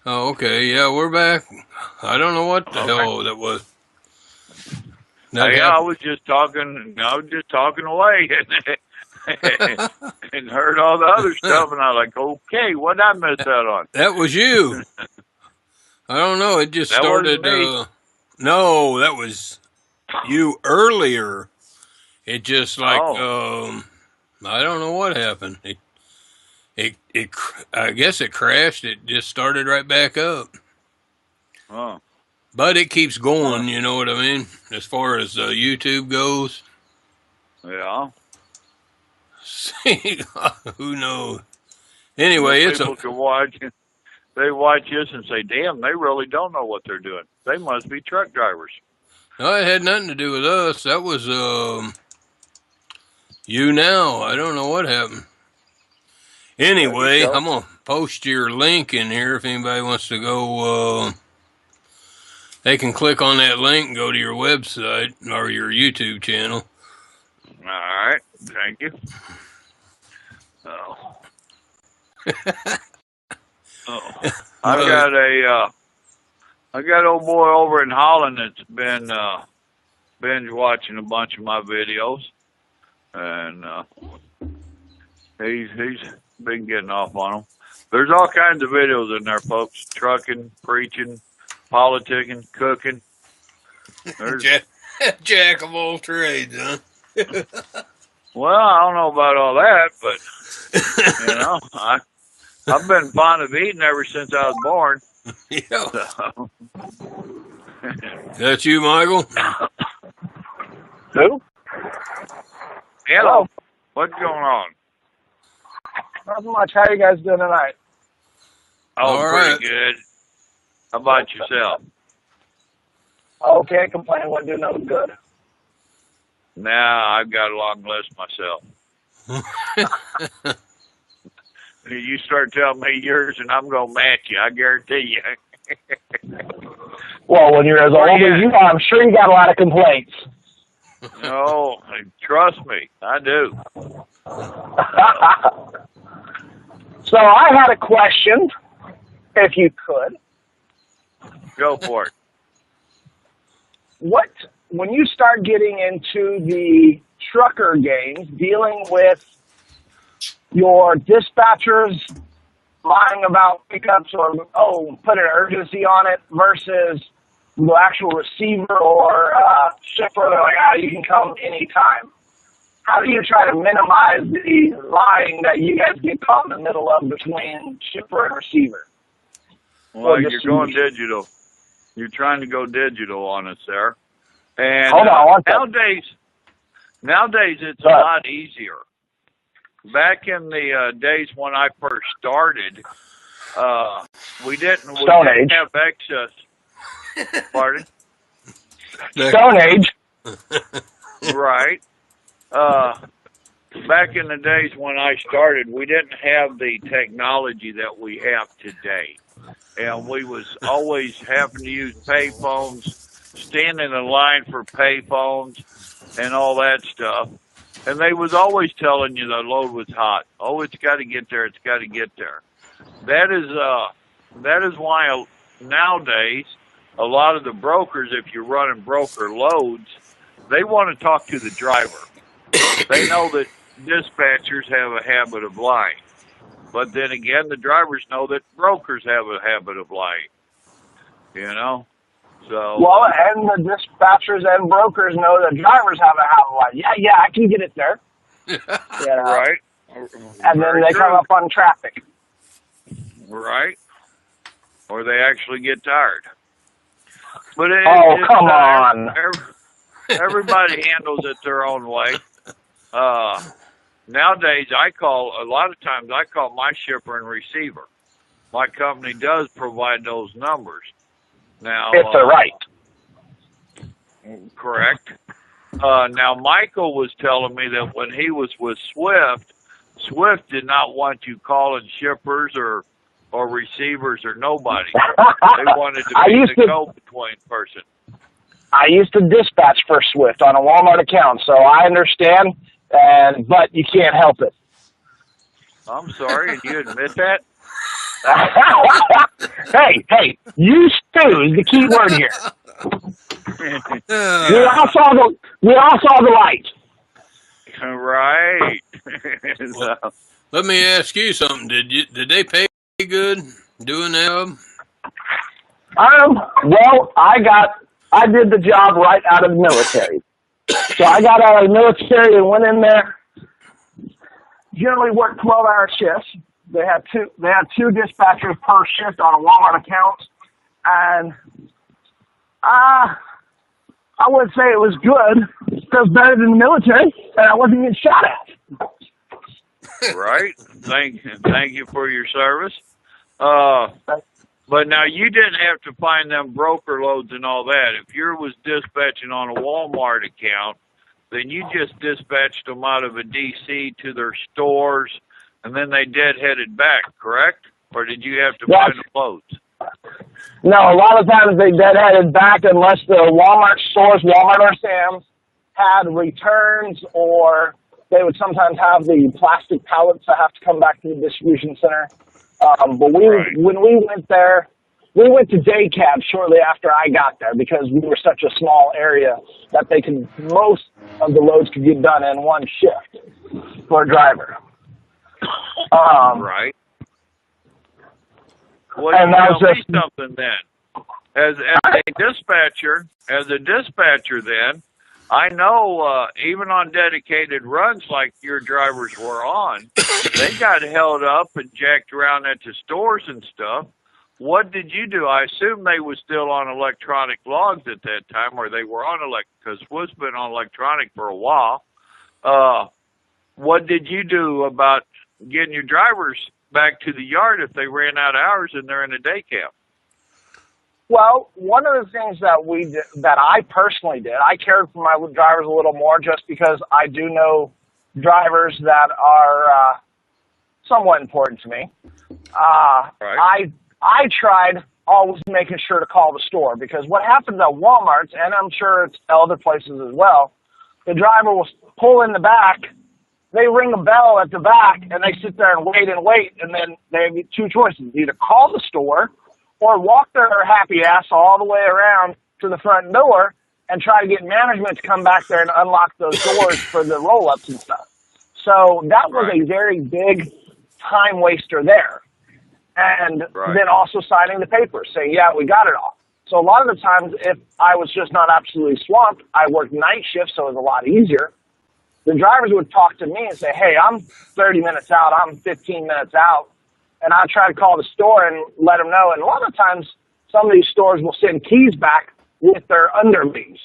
Oh, okay. Yeah, we're back. I don't know what the Okay. hell that was. That Yeah, I happened. was just talking. I was just talking away, and heard all the other stuff, and I was like, okay, what did I miss out on? That was you. I don't know. It just That wasn't started. me. No, that was you earlier. It just like Oh, I don't know what happened. I guess it crashed. It just started right back up. oh, But it keeps huh. going. You know what I mean? As far as YouTube goes. Yeah. See, who knows? Well, Anyway, it's a people can watch. They watch this and say, "Damn, they really don't know what they're doing. They must be truck drivers." no, it had nothing to do with us. That was you now. I don't know what happened. Maybe Anyway, so. I'm gonna post your link in here if anybody wants to go. They can click on that link and go to your website or your YouTube channel. All right. Thank you. Oh, oh. I've But got I got old boy over in Holland that's been binge watching a bunch of my videos, and he's been getting off on them. There's all kinds of videos in there, folks. Trucking, preaching, politicking, cooking. There's Jack, Jack of all trades, huh? well, I don't know about all that, but I've been fond of eating ever since I was born. Yeah. So. That's you, Michael? Who? Hello, what's going on? Not much. How you guys doing tonight? Oh, All pretty right. good. How about yourself? Oh, can't complain. What do no good. Nah, I've got a long list myself. You start telling me yours, and I'm gonna match you. I guarantee you. Well, when you're as Where old you as at? you are, I'm sure you got a lot of complaints. No, trust me, I do. So I had a question, if you could. Go for it. When you start getting into the trucker games, dealing with your dispatchers lying about pickups or, put an urgency on it versus the actual receiver or shipper, they're like, you can come anytime. How do you try to minimize the lying that you guys get caught in the middle of between shipper and receiver? Well, you're going digital. You're trying to go digital on us there. And Hold on one second. nowadays it's a lot easier. Back in the days when I first started, we didn't have access. Pardon? Stone Age. Right. Back in the days when I started, we didn't have the technology that we have today. And we was always having to use payphones, standing in line for payphones and all that stuff. And they was always telling you the load was hot. Oh, it's got to get there. It's got to get there. That is why nowadays a lot of the brokers, if you're running broker loads, they want to talk to the driver. They know that dispatchers have a habit of lying. But then again, the drivers know that brokers have a habit of lying. You know? So well, and the dispatchers and brokers know that drivers have a habit of lying. Yeah, I can get it there. Right. And then they come up on traffic. Right. Or they actually get tired. But come on. Everybody handles it their own way. Nowadays, a lot of times I call my shipper and receiver. My company does provide those numbers. Now, if they're right. Correct. Now, Michael was telling me that when he was with Swift, Swift did not want you calling shippers or receivers or nobody. They wanted to be the go-between person. I used to dispatch for Swift on a Walmart account, so I understand, but you can't help it. I'm sorry, and you admit that? Hey, used to is the key word here. We all saw the light. Right. So, Let me ask you something. Did they pay good doing that? Well, I did the job right out of the military. So I got out of the military and went in there. Generally worked 12-hour shifts. They had two dispatchers per shift on a Walmart account, and I would say it was good. It was better than the military, and I wasn't getting shot at. right. Thank you for your service. But now you didn't have to find them broker loads and all that. If you was dispatching on a Walmart account, then you just dispatched them out of a DC to their stores, and then they deadheaded back, correct? Or did you have to find the loads? No, a lot of times they deadheaded back unless the Walmart stores, Walmart or Sam's, had returns, or they would sometimes have the plastic pallets that have to come back to the distribution center. But when we went there, we went to day cab shortly after I got there because we were such a small area that most of the loads could get done in one shift for a driver. Right. Well, and tell me something then. As a dispatcher then, I know even on dedicated runs like your drivers were on, they got held up and jacked around at the stores and stuff. What did you do? I assume they were still on electronic logs at that time, or they were on because Wood's been on electronic for a while. What did you do about getting your drivers back to the yard if they ran out of hours and they're in a day cab? Well, one of the things that I personally did, I cared for my drivers a little more just because I do know drivers that are somewhat important to me. Right. I tried always making sure to call the store because what happens at Walmart's, and I'm sure it's other places as well, the driver will pull in the back, they ring a bell at the back, and they sit there and wait, and then they have two choices. Either call the store or walk their happy ass all the way around to the front door and try to get management to come back there and unlock those doors for the roll-ups and stuff. So that was a very big time waster there. And then also signing the papers saying, yeah, we got it all. So a lot of the times, if I was just not absolutely swamped, I worked night shifts, so it was a lot easier. The drivers would talk to me and say, hey, I'm 30 minutes out, I'm 15 minutes out. And I'd try to call the store and let them know. And a lot of times, some of these stores will send keys back with their underleaves.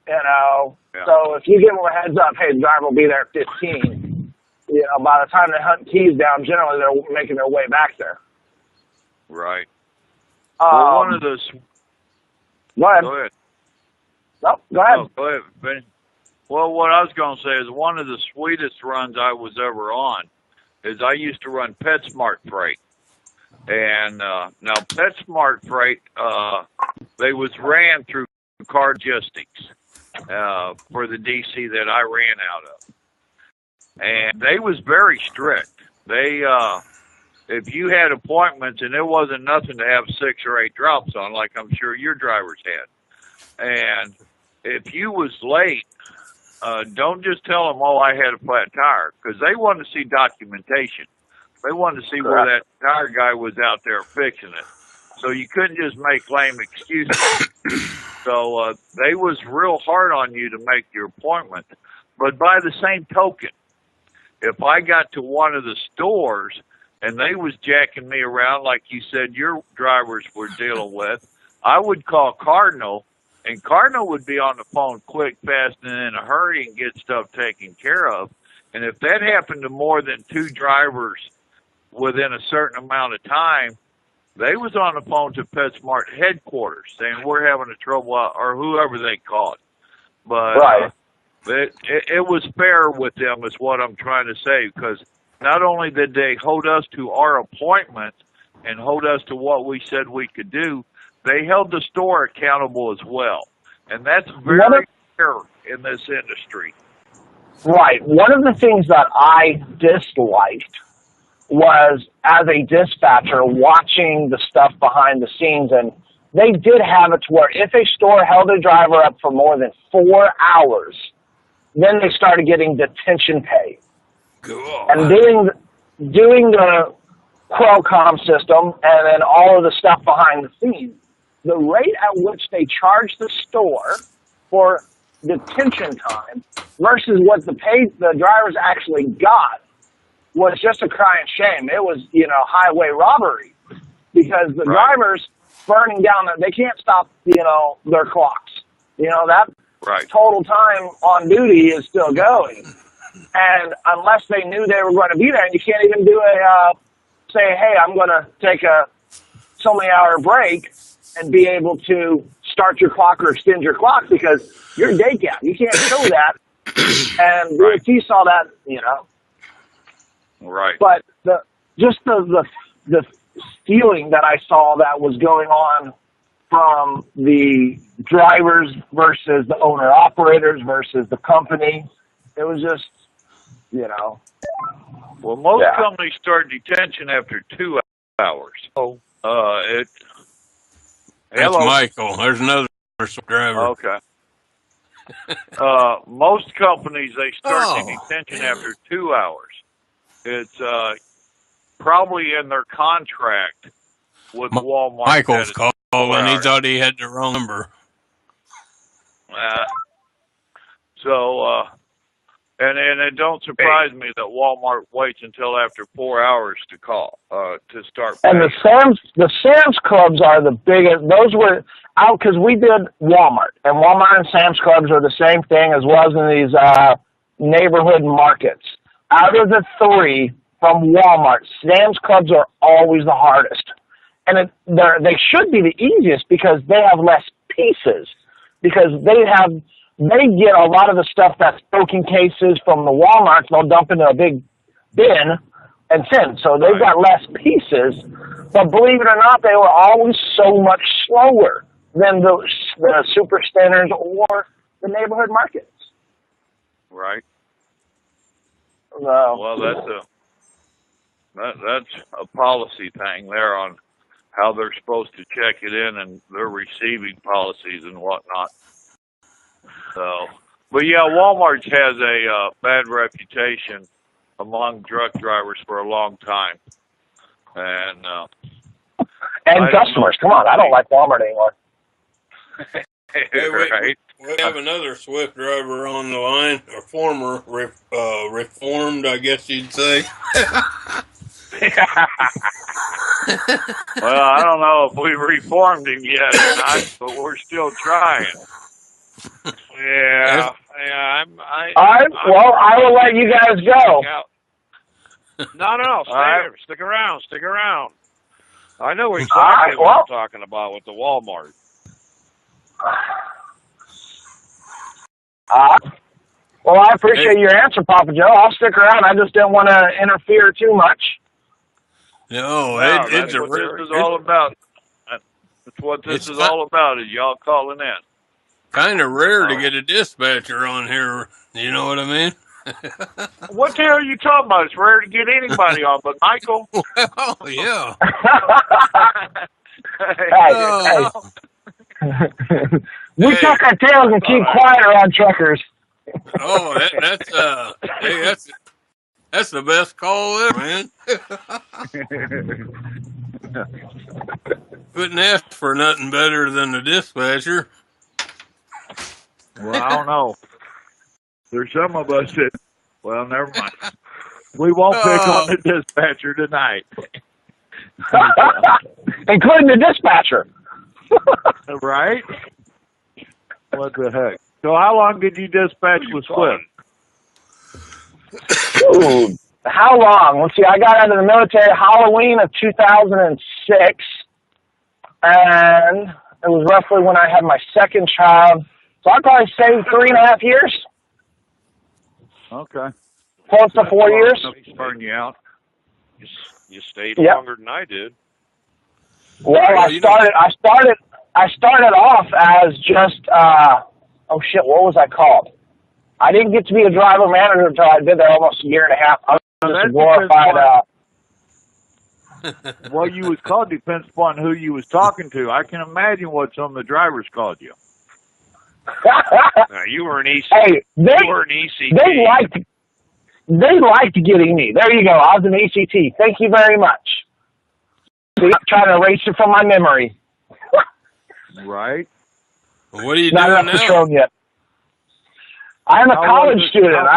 You know, So if you give them a heads up, hey, the driver will be there at 15. You know, by the time they hunt keys down, generally they're making their way back there. Right. Well, one of those. Go ahead. No, go ahead. Oh, go ahead, Ben. Well, what I was going to say is one of the sweetest runs I was ever on is I used to run PetSmart Freight. And now PetSmart Freight, they was ran through Cargistics for the DC that I ran out of. And they was very strict. They, if you had appointments, and it wasn't nothing to have 6 or 8 drops on, like I'm sure your drivers had. And if you was late, don't just tell them, oh, I had a flat tire, because they wanted to see documentation. They wanted to see where that tire guy was out there fixing it. So you couldn't just make lame excuses. So they was real hard on you to make your appointment. But by the same token, if I got to one of the stores and they was jacking me around like you said your drivers were dealing with, I would call Cardinal, and Cardinal would be on the phone quick, fast, and in a hurry and get stuff taken care of. And if that happened to more than 2 drivers within a certain amount of time, they was on the phone to PetSmart headquarters saying we're having a trouble, or whoever they called. But it was fair with them is what I'm trying to say, because not only did they hold us to our appointment and hold us to what we said we could do, they held the store accountable as well. And that's very rare in this industry. Right. One of the things that I disliked was as a dispatcher watching the stuff behind the scenes, and they did have it to where if a store held a driver up for more than 4 hours, then they started getting detention pay. Cool. And doing the Qualcomm system and then all of the stuff behind the scenes, the rate at which they charged the store for detention time versus what the drivers actually got was just a crying shame. It was, highway robbery because the drivers burning down, they can't stop, their clocks. That total time on duty is still going. And unless they knew they were going to be there, and you can't even do say, hey, I'm going to take a so many hour break and be able to start your clock or extend your clock because you're day cap. You can't show that. And DOT saw that, Right. But the stealing that I saw that was going on from the drivers versus the owner operators versus the company, it was just, Well, most companies start detention after 2 hours. So, That's hello. Michael. There's another driver. Okay. Most companies, they start the detention after 2 hours. It's probably in their contract with Walmart. Michael's calling. He thought he had the wrong number. And it don't surprise me that Walmart waits until after 4 hours to call to start paying. And the Sam's Clubs are the biggest. Those were out because we did Walmart, and Walmart and Sam's Clubs are the same thing as well as in these neighborhood markets. Out of the three from Walmart, Sam's Clubs are always the hardest, and they should be the easiest because they have less pieces because they get a lot of the stuff that's broken cases from the Walmarts. They'll dump into a big bin and send. So they've got less pieces. But believe it or not, they were always so much slower than the super standards or the neighborhood markets. Right. Well, that's a policy thing there on how they're supposed to check it in and their receiving policies and whatnot. So, but yeah, Walmart has a bad reputation among truck drivers for a long time, and customers. Come on, I don't like Walmart anymore. Right. We have another Swift driver on the line, a former reformed, I guess you'd say. Well, I don't know if we reformed him yet or not, but we're still trying. Yeah. I will let you guys go. No, stick around. I know exactly what I'm talking about with the Walmart. Well, I appreciate your answer, Papa Joe. I'll stick around. I just didn't want to interfere too much. No, that's what this is all about. That's what this is all about, is y'all calling in. Kind of rare to get a dispatcher on here. You know what I mean? What the hell are you talking about? It's rare to get anybody on, but Michael. Oh, yeah. We tuck our tails and keep quiet around truckers. Oh, that's the best call ever, man. Couldn't ask for nothing better than the dispatcher. Well, I don't know. There's some of us that, well, never mind. We won't pick on the dispatcher tonight. Including the dispatcher. Right? What the heck? So how long did you dispatch with Swift? Ooh, how long? Let's see, I got out of the military Halloween of 2006, and it was roughly when I had my second child. So I'd probably say 3.5 years. Okay. Close to 4 years. Burn you out. You stayed longer than I did. Well, I started off as just what was I called? I didn't get to be a driver manager until I did that almost a year and a half. I was just a glorified what you was called depends upon who you was talking to. I can imagine what some of the drivers called you. You were an EC. Hey, you were an ECT. They liked getting me. There you go. I was an ECT. Thank you very much. See, I'm trying to erase it from my memory. Right. What are you Not doing enough now? Patron yet. I'm a college student.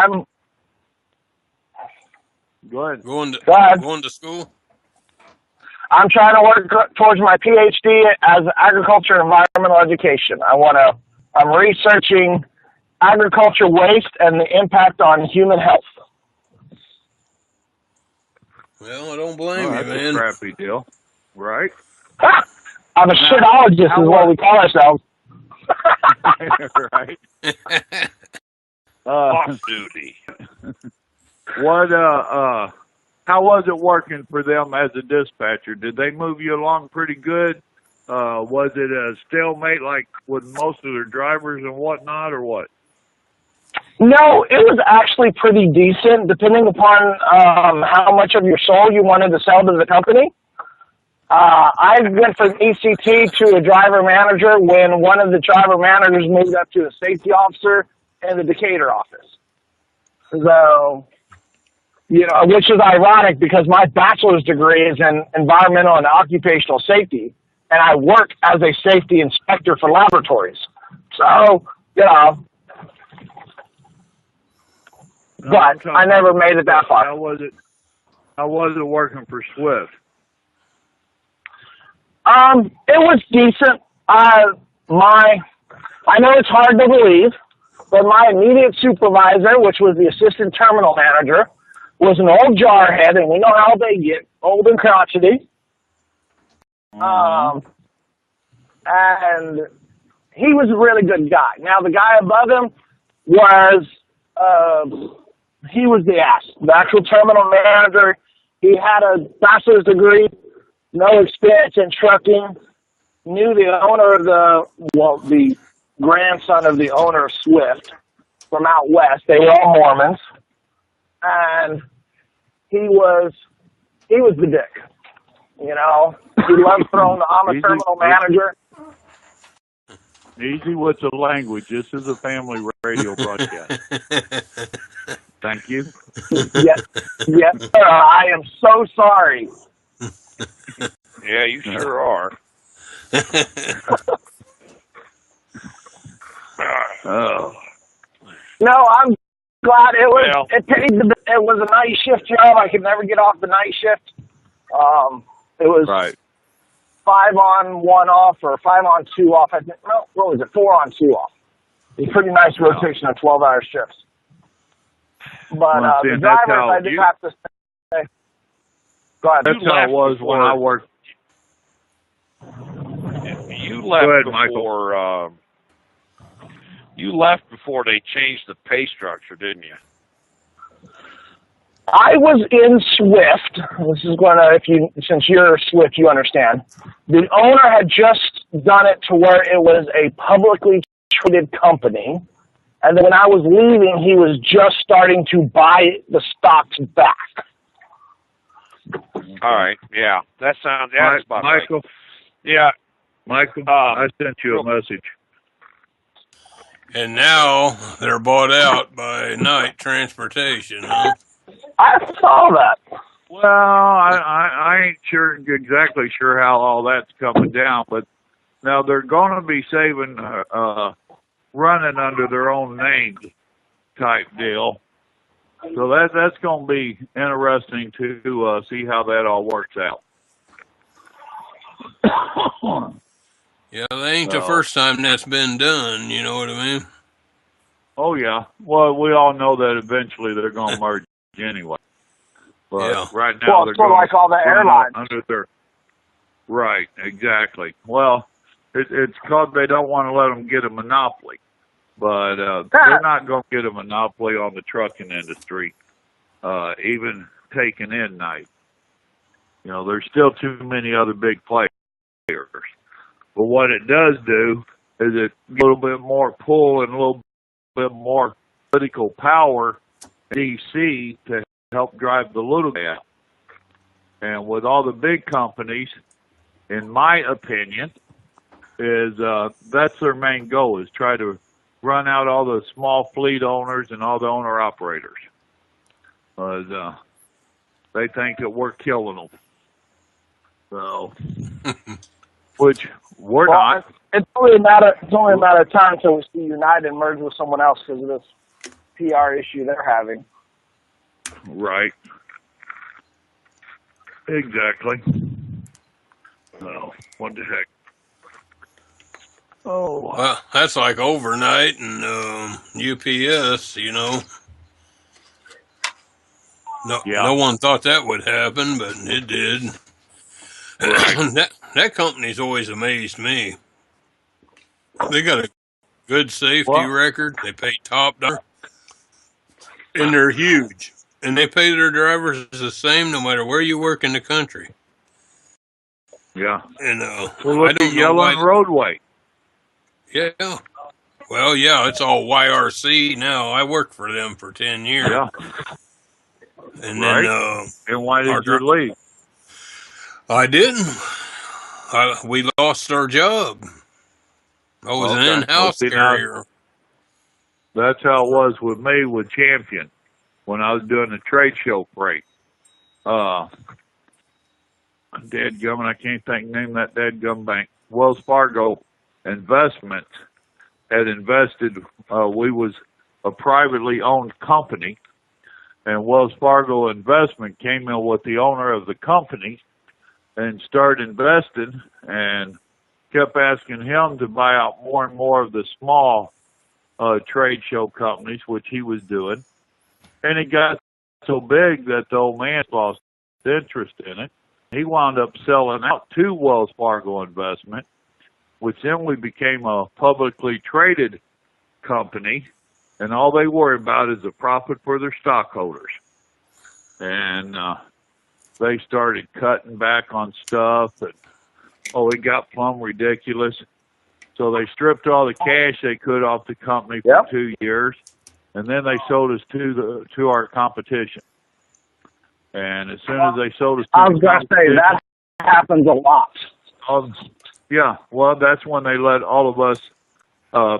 Go ahead. Going to school? I'm trying to work towards my PhD as agriculture and environmental education. I'm researching agriculture waste and the impact on human health. Well, I don't blame you, That's man. a crappy deal. Right. I'm a shitologist is what we call ourselves. Right. Off duty. How was it working for them as a dispatcher? Did they move you along pretty good? Was it a stalemate like with most of their drivers and whatnot, or what? No, it was actually pretty decent, depending upon how much of your soul you wanted to sell to the company. I went from ECT to a driver manager when one of the driver managers moved up to a safety officer in the Decatur office. So, which is ironic because my bachelor's degree is in environmental and occupational safety, and I work as a safety inspector for laboratories. So, but I never made it that far. How was it working for Swift? It was decent. I know it's hard to believe, but my immediate supervisor, which was the assistant terminal manager, was an old jarhead, and we know how they get, old and crotchety. And he was a really good guy. Now, the guy above him was, he was the ass. The actual terminal manager, he had a bachelor's degree, no experience in trucking, knew the owner of the grandson of the owner of Swift from out west. They were all Mormons. And he was the dick. He loved throwing I'm a terminal manager. Easy with the language. This is a family radio broadcast. Thank you. Yes, sir. I am so sorry. Yeah, you sure are. No, I'm glad it was. It paid. It was a night shift job. I could never get off the night shift. It was right. 5 on, 1 off, or 5 on, 2 off. I think. No, what was it? 4 on, 2 off. It's a pretty nice rotation of 12-hour shifts. But the drivers, I just have to say. Go ahead. That's how it was when I worked. You left before. You left before they changed the pay structure, didn't you? I was in Swift. This is going to, since you're Swift, you understand. The owner had just done it to where it was a publicly traded company. And then when I was leaving, he was just starting to buy the stocks back. All right. Yeah. That sounds about Michael. Right. Yeah. Michael, I sent you a message. And now they're bought out by Knight Transportation, huh? I saw that. Well, I ain't exactly sure how all that's coming down, but now they're going to be saving, running under their own name type deal. So that's going to be interesting to see how that all works out. Yeah, that ain't the first time that's been done, you know what I mean? Oh, yeah. Well, we all know that eventually they're going to merge anyway. But right now they're going like all the airlines. Under their... Right, exactly. Well, it's called they don't want to let them get a monopoly. But they're not going to get a monopoly on the trucking industry, even taking in Knight. There's still too many other big players. But what it does do is it a little bit more pull and a little bit more political power in D.C. to help drive the little guy out. And with all the big companies, in my opinion, is that's their main goal, is try to run out all the small fleet owners and all the owner-operators. But they think that we're killing them. So, which we're not. It's only a matter of time until we see United merge with someone else because of this PR issue they're having. Right. Exactly. Oh, what the heck? Oh. Well, that's like overnight and UPS, you know. No one thought that would happen, but it did. Right. that company's always amazed me. They got a good safety record. They pay top dollar, and they're huge. And they pay their drivers the same no matter where you work in the country. Yeah. And well, look at Yellen Roadway. Yeah. Well, yeah, it's all YRC now. I worked for them for 10 years. Yeah. And then, and why did you leave? I didn't. We lost our job. I was an in-house carrier. That's how it was with me with Champion when I was doing the trade show freight. Dadgum, I can't name that dadgum bank. Wells Fargo Investments had invested. We was a privately owned company, and Wells Fargo Investment came in with the owner of the company and started investing and kept asking him to buy out more and more of the small trade show companies, which he was doing. And it got so big that the old man lost interest in it. He wound up selling out to Wells Fargo Investment, which then we became a publicly traded company, and all they worry about is the profit for their stockholders. And they started cutting back on stuff, and it got plumb ridiculous. So they stripped all the cash they could off the company for 2 years, and then they sold us to our competition. And as soon as they sold us to I was going to say, that happens a lot. Yeah, well, that's when they let all of us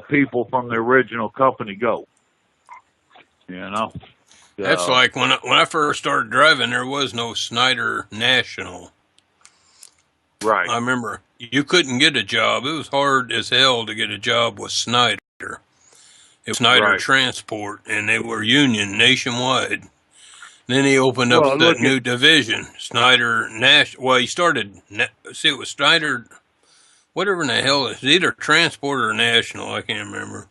people from the original company go. You know? That's like when I first started driving, there was no Snyder National. Right. I remember you couldn't get a job. It was hard as hell to get a job with Snyder. It was Snyder Transport, and they were union nationwide. Then he opened up that new division, Snyder National. Well, he started, it was Snyder, whatever in the hell, it's either Transport or National, I can't remember.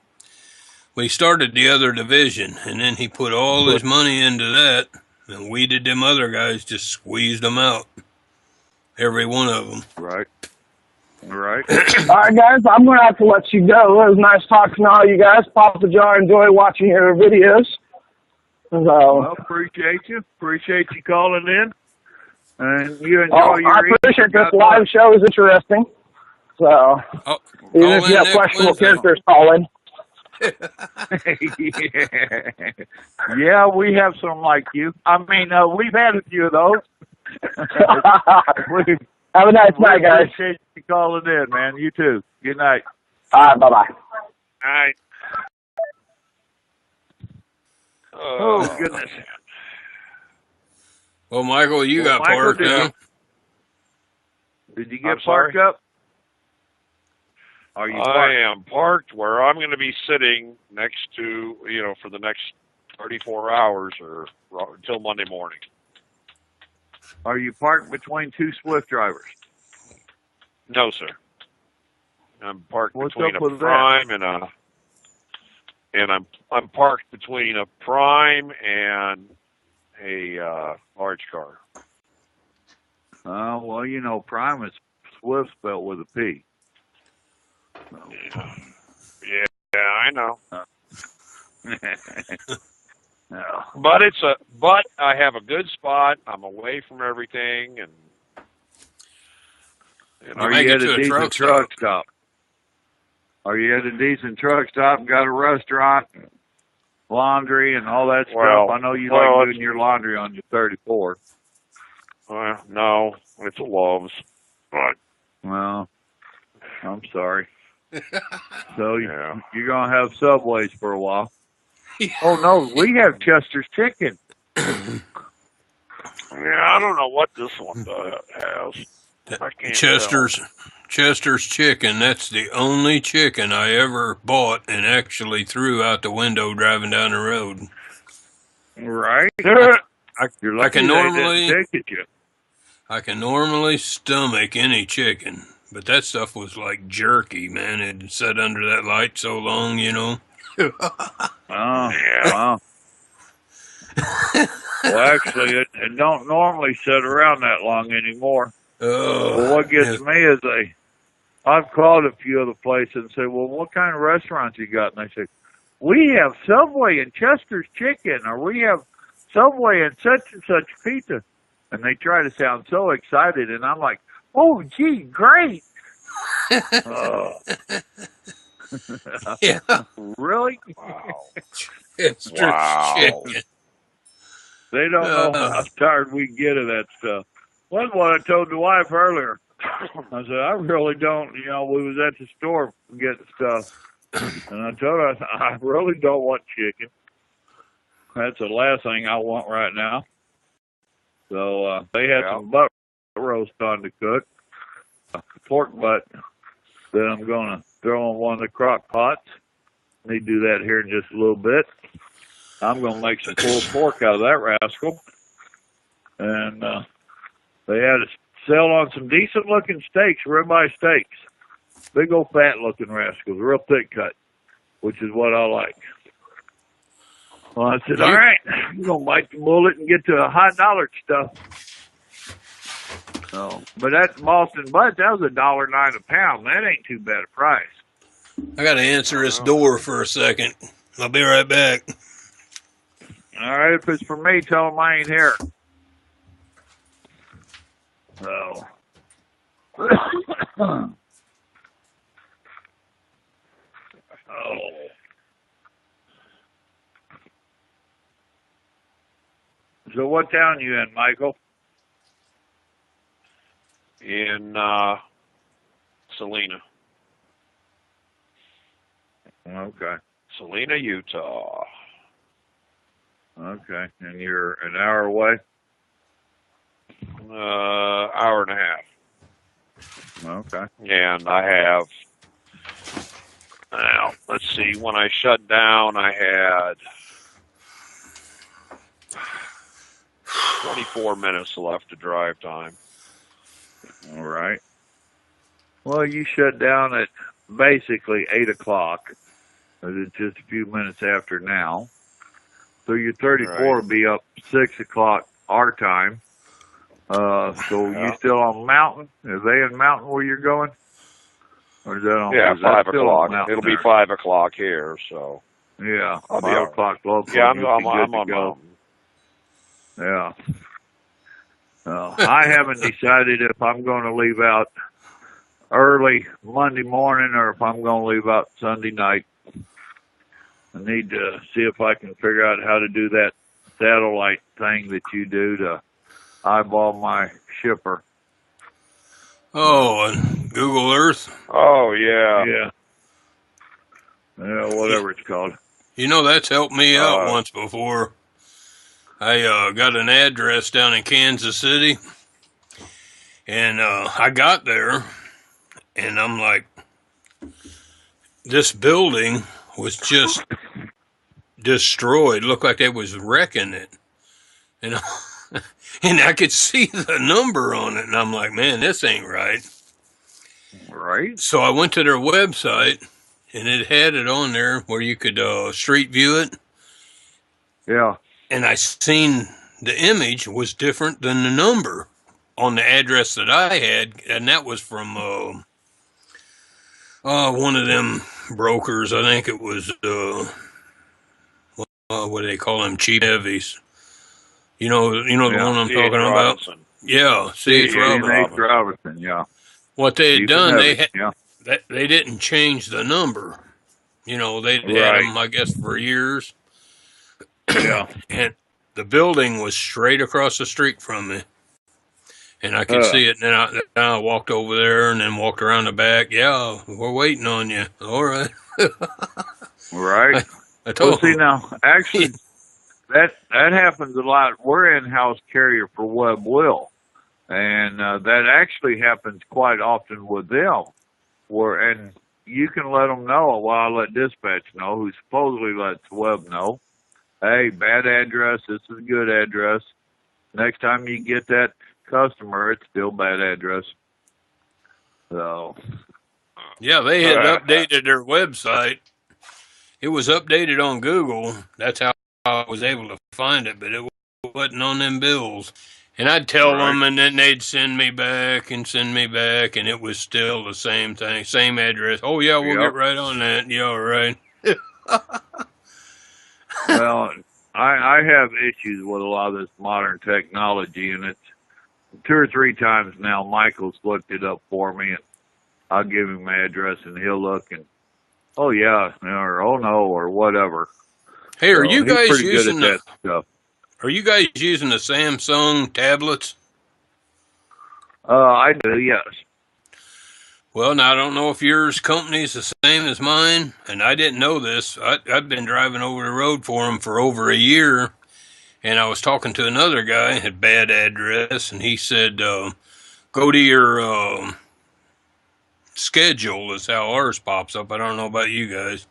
Well, he started the other division, and then he put all his money into that, and weeded them other guys, just squeezed them out. Every one of them. Right. Right. All right, guys, I'm going to have to let you go. It was nice talking to all you guys. Papa Jar, enjoy watching your videos. Well, appreciate you. Appreciate you calling in. And you enjoy your I appreciate this live show is interesting. So, even if you have questionable characters, call in. Yeah, we have some like you. I mean, we've had a few of those. Have a nice night, guys. Appreciate you calling in, man. You too. Good night. All right, bye-bye. All right. Oh, goodness. Well, Michael, you got parked up. Did you get parked up? Are you parked? I am parked where I'm going to be sitting next to, for the next 34 hours or until Monday morning. Are you parked between two Swift drivers? No, sir. I'm parked between a with Prime and I'm parked between a Prime and a large car. Well, Prime is Swift spelled with a P. Yeah, I know. No. But I have a good spot. I'm away from everything, and are you at a decent truck stop? Are you at a decent truck stop and got a restaurant, laundry, and all that stuff? I know you like doing your laundry on your 34. No, it's a Love's. But well, I'm sorry. So you're gonna have Subways for a while. Oh no, we have Chester's Chicken. Yeah, I don't know what this one has. I can't Chester's Chicken. That's the only chicken I ever bought and actually threw out the window driving down the road. Right? I can normally stomach any chicken, but that stuff was like jerky, man. It sat under that light so long, you know. Oh, yeah. Wow. Well, actually, it don't normally sit around that long anymore. Well, what gets me is I've called a few other places and said, well, what kind of restaurants you got? And they say, we have Subway and Chester's Chicken, or we have Subway and such pizza. And they try to sound so excited, and I'm like, oh, gee, great. Yeah. Really? Wow. Chester's Chicken. They don't know how tired we get of that stuff. That's what I told the wife earlier. I said, I really don't, we was at the store getting stuff. And I told her, I really don't want chicken. That's the last thing I want right now. So they had some butt roast on to cook. Pork butt that I'm going to throw in one of the crock pots. Need to do that here in just a little bit. I'm going to make some pulled pork out of that rascal. And they had a sale on some decent-looking steaks, ribeye steaks. Big old fat-looking rascals, real thick cut, which is what I like. Well, I said, all right, I'm going to bite the bullet and get to the high dollar stuff. So, but that Boston butt, that was $1.09 a pound. That ain't too bad a price. I got to answer this door for a second. I'll be right back. All right, if it's for me, tell them I ain't here. So. So what town you in, Michael? In Salina. Okay. Salina, Utah. Okay. And you're an hour away? Hour and a half. Okay. And I have, now, let's see, when I shut down, I had 24 minutes left of drive time. All right. Well, you shut down at basically 8 o'clock. It's just a few minutes after now. So your 34 will be up 6 o'clock our time. So you still on Mountain? Are they in Mountain where you're going? Or is that on? Yeah, 5 o'clock. It'll be 5 o'clock here, so. Yeah, 5 o'clock local. Yeah, I'm on Mountain. Yeah. I haven't decided if I'm going to leave out early Monday morning or if I'm going to leave out Sunday night. I need to see if I can figure out how to do that satellite thing that you do to eyeball my shipper. Oh, and Google Earth? Oh, yeah. Yeah. Yeah, whatever it's called. You know, that's helped me out once before. I got an address down in Kansas City, and I got there, and I'm like, this building was just destroyed. Looked like they was wrecking it. And I could see the number on it, and I'm like, man, this ain't right. Right. So I went to their website, and it had it on there where you could street view it. Yeah. And I seen the image was different than the number on the address that I had, and that was from one of them brokers. I think it was what do they call them? Cheap heavies. You know the one I'm talking about. Yeah, C.H. Robinson. Yeah. What they had done, they didn't change the number. You know, they had them, I guess, for years. Yeah. And the building was straight across the street from me. And I could see it, and then I walked over there and then walked around the back. Yeah, we're waiting on you. All right. Right. I told see, now, actually, that happens a lot. We're in-house carrier for Web Will, and that actually happens quite often with them. And you can let them know. Well, I let dispatch know, who supposedly lets Web know. Hey, bad address. This is a good address. Next time you get that customer, it's still bad address. So, yeah, they had updated their website. It was updated on Google. That's how I was able to find it, but it wasn't on them bills. And I'd tell them, and then they'd send me back, and it was still the same thing, same address. Oh, yeah, we'll get right on that. Yeah, right. Well, I have issues with a lot of this modern technology, and it's 2 or 3 times now Michael's looked it up for me, and I'll give him my address, and he'll look, and oh, yeah, or oh, no, or whatever. Hey, are you guys pretty using good at that stuff. Are you guys using the Samsung tablets? I do, yes. Well, now I don't know if yours company's the same as mine, and I didn't know this. I've been driving over the road for them for over a year, and I was talking to another guy, had bad address, and he said, go to your schedule is how ours pops up. I don't know about you guys,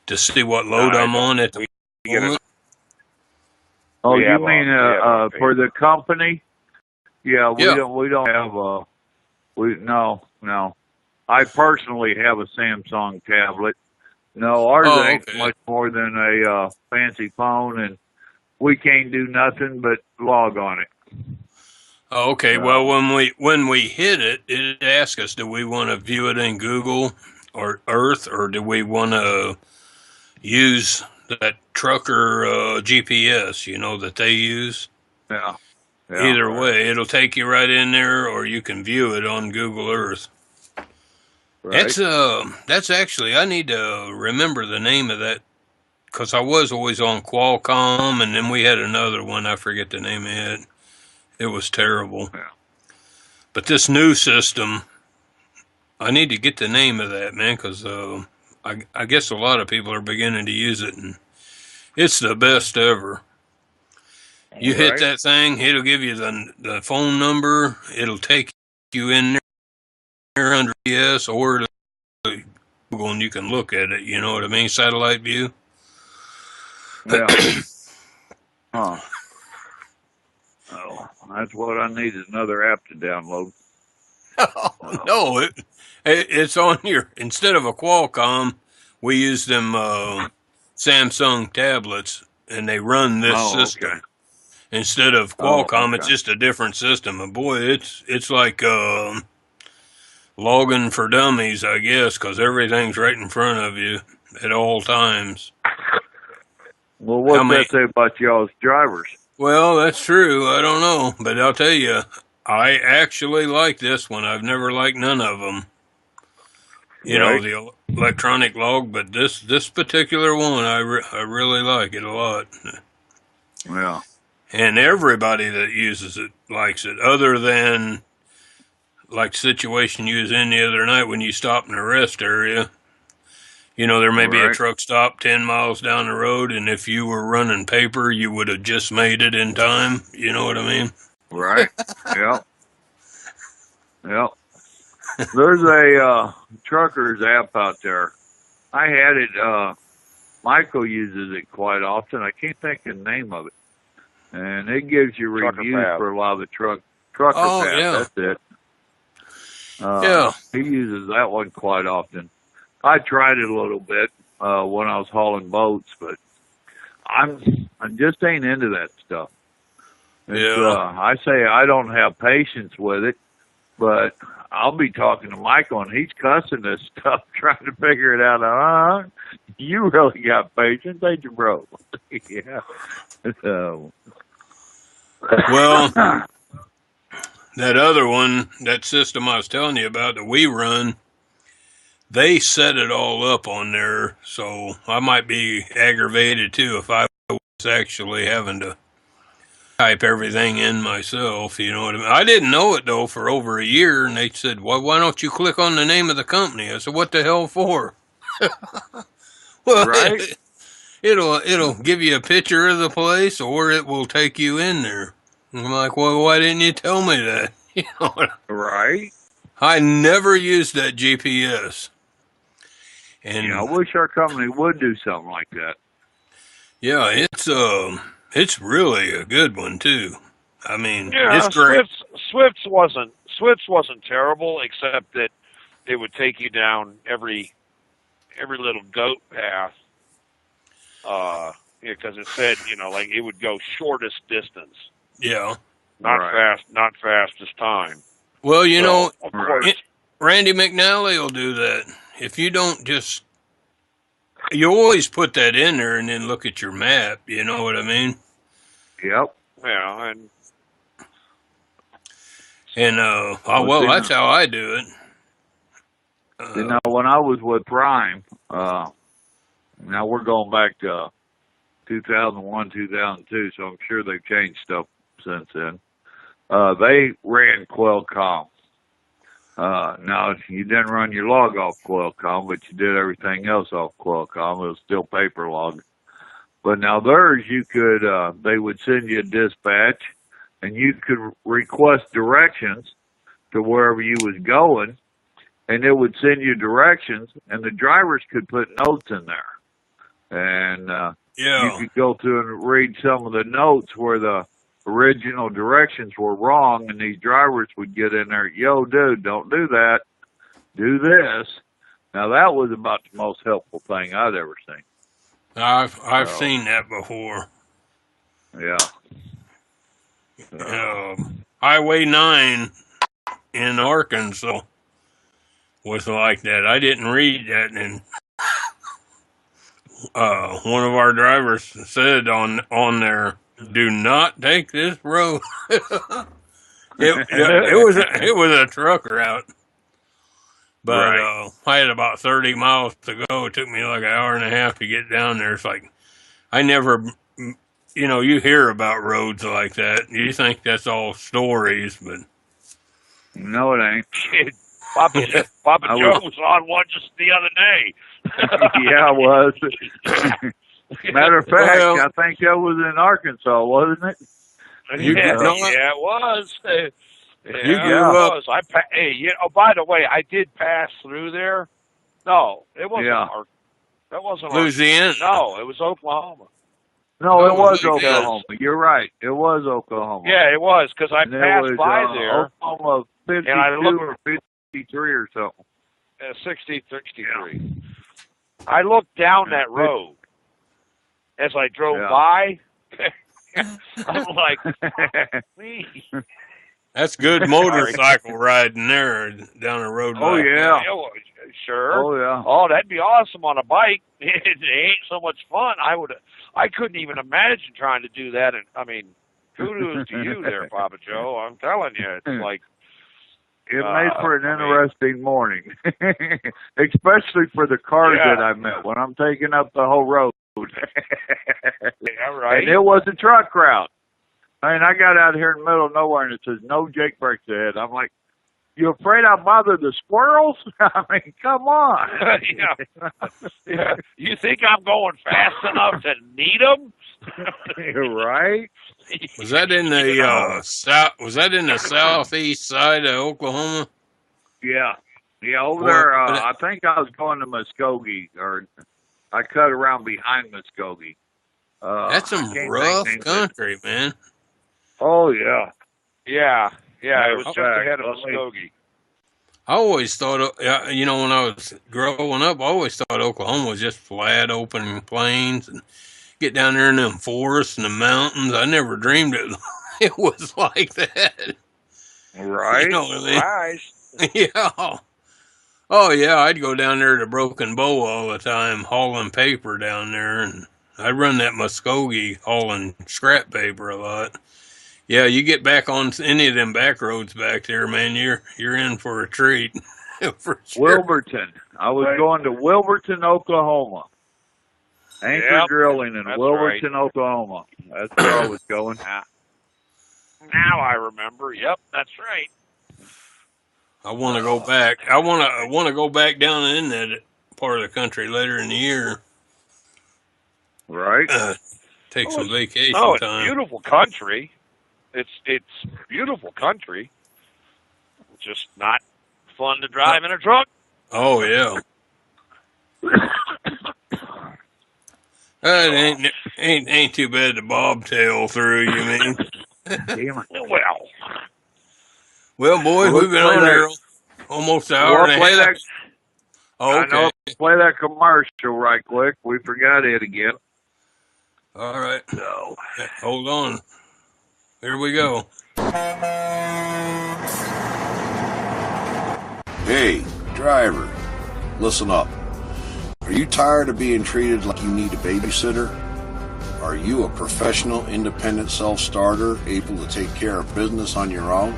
to see what load I'm on at the moment. Oh, you mean for the company? Yeah, we don't have no. I personally have a Samsung tablet. No, ours ain't much more than a fancy phone, and we can't do nothing but log on it. Oh, okay. Well, when we hit it, it asks us, do we want to view it in Google or Earth, or do we want to use that trucker GPS, that they use? Yeah. Either way, it'll take you right in there, or you can view it on Google Earth. Right. That's actually, I need to remember the name of that, because I was always on Qualcomm, and then we had another one, I forget the name of it. It was terrible. Yeah. But this new system, I need to get the name of that, man, because I guess a lot of people are beginning to use it, and it's the best ever. You hit that thing, it'll give you the phone number, it'll take you in there under GPS or to Google, and you can look at it, you know what I mean? Satellite view. Yeah. Oh, that's what I need, is another app to download. No, it's on your, instead of a Qualcomm, we use them Samsung tablets, and they run this system. Okay. Instead of Qualcomm, it's just a different system. And boy, it's like logging for dummies, I guess, because everything's right in front of you at all times. Well, what's that say about y'all's drivers? Well, that's true. I don't know. But I'll tell you, I actually like this one. I've never liked none of them. You know, the electronic log, but this particular one, I really like it a lot. Yeah. And everybody that uses it likes it, other than like the situation you was in the other night when you stopped in a rest area. You know, there may be a truck stop 10 miles down the road, and if you were running paper, you would have just made it in time. You know what I mean? Right. Yep. Yep. There's a trucker's app out there. I had it. Michael uses it quite often. I can't think of the name of it. And it gives you reviews for a lot of the trucker path. Yeah. That's it. Yeah. He uses that one quite often. I tried it a little bit when I was hauling boats, but I just ain't into that stuff. I say I don't have patience with it, but I'll be talking to Michael, and he's cussing this stuff, trying to figure it out. You really got patience, ain't you, bro? Yeah. Well, that other one, that system I was telling you about that we run, they set it all up on there, so I might be aggravated too if I was actually having to type everything in myself, you know what I mean? I didn't know it, though, for over a year, and they said, well, why don't you click on the name of the company? I said, what the hell for? Well, right? it'll give you a picture of the place, or it will take you in there. And I'm like, well, why didn't you tell me that? You know, Right? I never used that GPS. And I wish our company would do something like that. yeah, it's really a good one too. I mean, Yeah, it's great. Swift's wasn't terrible, except that it would take you down every little goat path. Because it said, like it would go shortest distance. Yeah. Not fastest time. Well, of course, Randy McNally will do that. If you don't just, you always put that in there and then look at your map. You know what I mean? Yep. Yeah, that's how I do it. When I was with Prime, now we're going back to 2001, 2002, so I'm sure they've changed stuff since then. They ran Qualcomm. Now, you didn't run your log off Qualcomm, but you did everything else off Qualcomm. It was still paper log. But now theirs, you could, they would send you a dispatch, and you could request directions to wherever you was going, and it would send you directions, and the drivers could put notes in there. And you could go through and read some of the notes where the original directions were wrong, and these drivers would get in there, yo, dude, don't do that. Do this. Now, that was about the most helpful thing I'd ever seen. I've seen that before. Yeah. Highway 9 in Arkansas was like that. I didn't read that, and one of our drivers said on there, "Do not take this road." it was a truck route, but right. I had about 30 miles to go. It took me like an hour and a half to get down there. It's like I never, you hear about roads like that. You think that's all stories, but no, it ain't. Papa Joe was on one just the other day. Yeah, it was. Matter of fact, I think that was in Arkansas, wasn't it? Yeah, it was. It was. By the way, I did pass through there. No, it wasn't. Yeah. That wasn't Louisiana. No, it was Oklahoma. No, it was Oklahoma. You're right. It was Oklahoma. Yeah, it was, because I passed by there. Oklahoma 52 or 53 or something. 63. Yeah. I looked down that road as I drove by. I'm like, please. That's good motorcycle riding there down the road. Oh, yeah. Sure. Oh, yeah. Oh, that'd be awesome on a bike. It ain't so much fun. I couldn't even imagine trying to do that. And I mean, kudos to you there, Papa Joe. I'm telling you, it's like. It made for an interesting morning, especially for the cars that I met when I'm taking up the whole road. Yeah, right. And it was a truck route. I mean, I got out here in the middle of nowhere, and it says, no Jake brakes ahead. I'm like, you afraid I'll bother the squirrels? I mean, come on. Yeah. You think I'm going fast enough to need them? Right? Was that in the south? Was that in the southeast side of Oklahoma? Yeah, over there. I think I was going to Muskogee, or I cut around behind Muskogee. That's some rough country, man. Oh yeah, yeah. It was just ahead of Muskogee. I always thought, when I was growing up, I always thought Oklahoma was just flat, open plains, and get down there in them forests and the mountains. I never dreamed it was like that. Right. You know what I mean? Right. Yeah. Oh, yeah, I'd go down there to Broken Bow all the time, hauling paper down there, and I'd run that Muskogee hauling scrap paper a lot. Yeah, you get back on any of them back roads back there, man, you're in for a treat. For sure. Wilburton. I was going to Wilburton, Oklahoma. Anchor Drilling in Wilburton, Oklahoma. That's where I was going. Now I remember. Yep, that's right. I want to go back. I want to go back down in that part of the country later in the year. Right. Take some vacation it's time. Beautiful country. It's beautiful country. Just not fun to drive in a truck. Oh yeah. It ain't too bad to bobtail through. You mean? Well, boys, we've been on there almost an hour and a half. Oh, okay. I know. Play that commercial right quick. We forgot it again. All right. So, hold on. Here we go. Hey, driver, listen up. Are you tired of being treated like you need a babysitter? Are you a professional, independent self-starter able to take care of business on your own?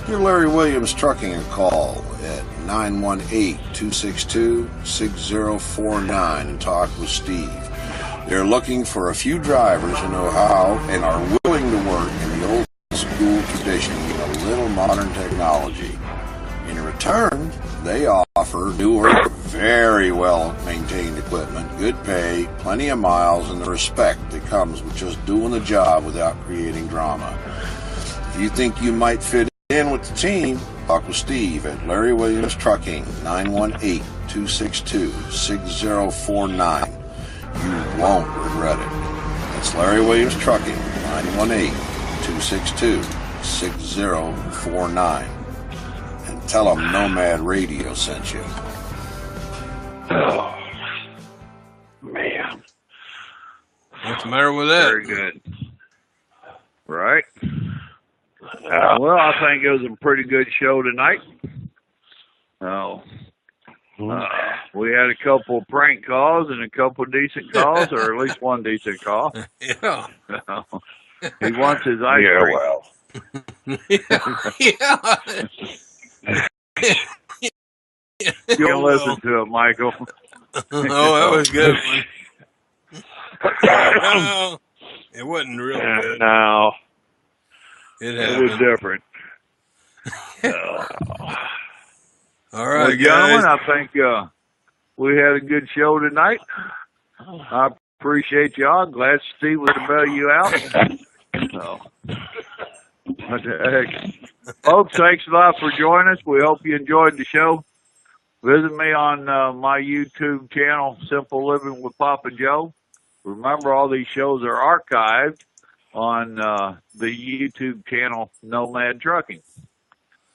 Give Larry Williams Trucking a call at 918-262-6049 and talk with Steve. They're looking for a few drivers who know how and are willing to work in the old school tradition with a little modern technology. In return, they offer newer, very well-maintained equipment, good pay, plenty of miles, and the respect that comes with just doing the job without creating drama. If you think you might fit in with the team, talk with Steve at Larry Williams Trucking, 918-262-6049. You won't regret it. That's Larry Williams Trucking, 918-262-6049. And tell them Nomad Radio sent you. Oh, man. What's the matter with that? Very good. Right? Well, I think it was a pretty good show tonight. We had a couple of prank calls and a couple of decent calls, or at least one decent call. Yeah. He wants his ice cream. Well. You can listen to it, Michael. Oh, that was good. No, it wasn't real good. No. It was different. All right, well, gentlemen, I think we had a good show tonight. I appreciate y'all. Glad Steve was to bail you out. So, what the heck. Folks, thanks a lot for joining us. We hope you enjoyed the show. Visit me on my YouTube channel, Simple Living with Papa Joe. Remember, all these shows are archived on the YouTube channel, Nomad Trucking.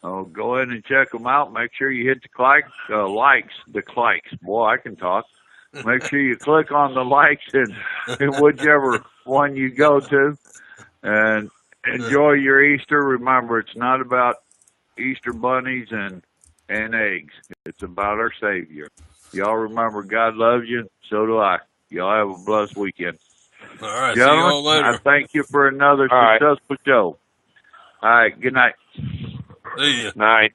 So go ahead and check them out. Make sure you hit the likes. Boy, I can talk. Make sure you click on the likes in whichever one you go to. And enjoy your Easter. Remember, it's not about Easter bunnies and eggs. It's about our Savior. Y'all remember, God loves you. So do I. Y'all have a blessed weekend. All right, gentlemen, see you all later. I thank you for another successful show. All right, good night. See ya. Night.